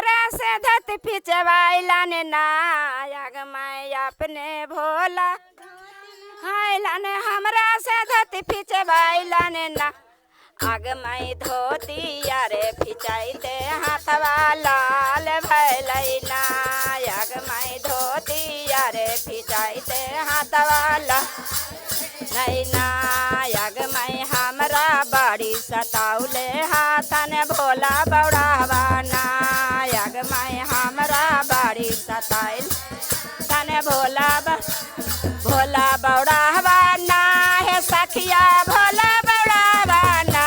हमरा से धत पिचवाइलन ना आग मैं अपने भोला हाइलन हमरा से धत पिचवाइलन ना आग मैं धोती यारे फिचाइते हाथवा लाल भैलैना आग मैं धोती यारे फिचाइते हाथवा लाल नैना आग मैं हमरा बड़ी सताउले हाथन भोला बौड़ावाना आग मैं हमरा बड़ी सताइल तने भोला बौड़ावाना हे सखिया भोला बौड़ावाना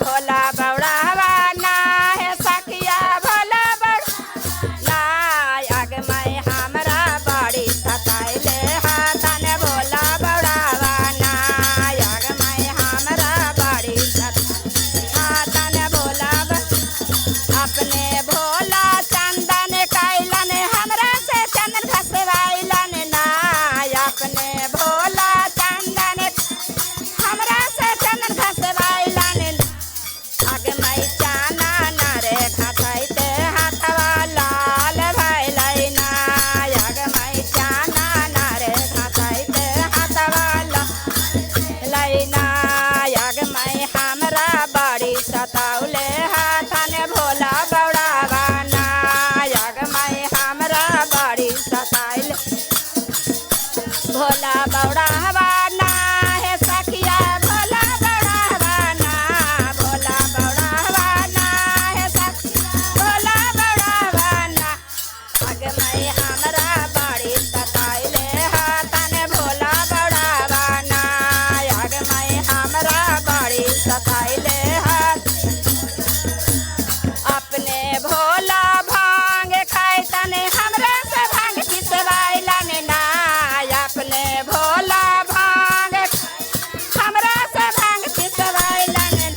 भोला बौड़ावाना हे सखिया भोला बौड़ावाना आग मैं हमरा बड़ी सताइले हाथन भोला बौड़ावाना आग मैं हमरा बड़ी हाथन भोला अपने भोला चंदन कैलन हमरा से चंदन घसवाइलन ना अपने भोला चंदन हमरा से चंदन घसवाइलन आग मैं चाना नारे खसैते हाथवा लाल भैलैना आग मैं चाना नारे खसैते हाथवा लैना आग मैं हमरा बड़ी सताउले हाथन भोला बौड़ावाना आग मैं हमरा बड़ी सताइल भोला बौड़ावाना हे सखिया भोला बौड़ावाना भोला बौड़ावाना हे सखिया भोला बौड़ावाना आग मैं हमरा बड़ी सताइले हाथन भोला बौड़ावाना आग मैं हमरा बड़ी सताइले हाथ अपने भोला भांग खाइतन हमरा से भांग पिसवाइलन ना अपने भोला भांग हमरा से भांग पिसवाइलन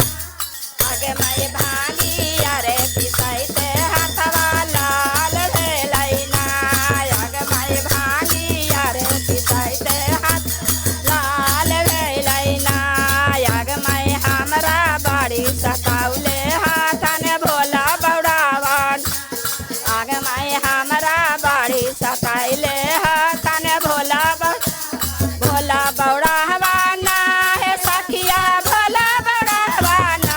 आगे मैं भांगी अरे पिसैते हाथवा लाल भेलैना आगे मैं भांगी अरे पिसैते हाथ लाल भेलैना आगे मैं हमरा बड़ी सताउले हाथन भोला बौड़ावान आग मैं हमरा बड़ी सताइले हाथन भोला बौड़ावाना हे सखिया भोला बौड़ावाना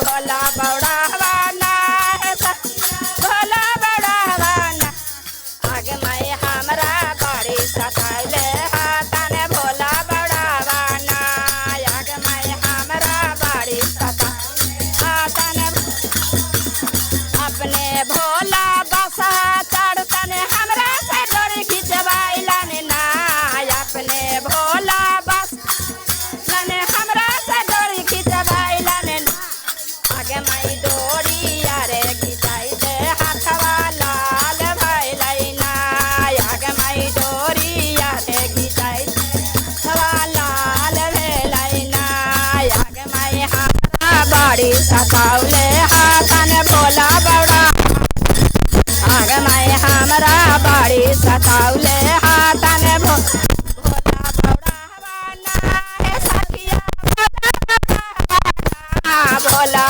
भोला बौड़ावाना हे सखिया भोला बौड़ावाना आग मैं हमरा बड़ी सताइले हाथन भोला बौड़ावाना आग मैं हमरा बड़ी सताइले हाथन अपने भोला बसा चढ़तन हमरा से डोरी खिंचवाइलन ना अपने भोला बस हमरा से डोरी खिंचवाइलन आगे मैं डोरी अरे खिंचाइते हाथवा लाल भैलैना आगे मैं डोरी अरे खिंचाइते हाथवा लाल भैलैना आगे मैं हमरा बड़ी सताउले हाथन भोला बौड़ा आग मैं हमरा बड़ी सताउले हाथन भोला बौड़ावाना हे सखिया भोला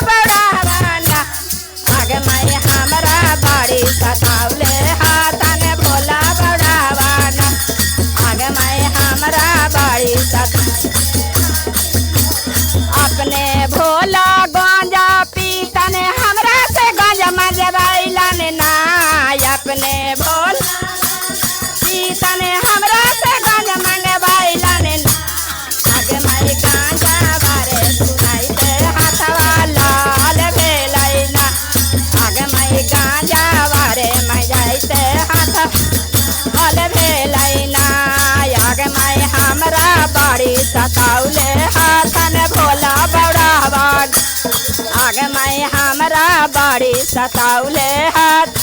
बौड़ावाना आग मैं हमरा बड़ी सताउले हाथन भोला बौड़ावाना आग मैं हमरा बड़ी अपने भोला गांजा पीतन हमरा से गांजा मजवाइलन ना अपने भोला पीतन हमरा से गांजा मंगवाइलन ना आगे मैं गांजा बारे सुनाइते हाथवा लाल भेलैना आगे मैं गांजा बारे मैं जाइते हाथ लाल भेलैना आगे मैं हमरा बड़ी सताउले हाथन भोला बौड़ावान आगे मैं हमरा बड़ी सताउले हाथ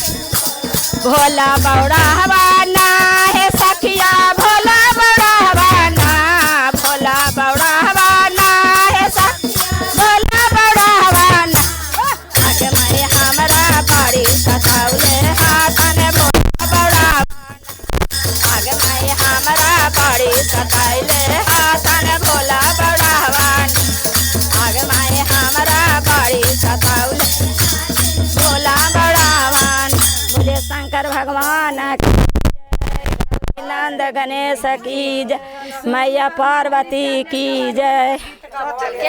भोला बौड़ावाना हे सखिया भोला बौड़ावाना भोला बौड़ावाना हे सखिया भोला बौड़ावाना आगे मैं हमरा बड़ी सताउले हाथन भोला बौड़ावाना आगे मैं हमरा बड़ी सताइले हाथन भोला बौड़ावान आगे मैं हमरा बड़ी शंकर भगवान की जय, नंद गणेश की जय, मैया पार्वती की जय।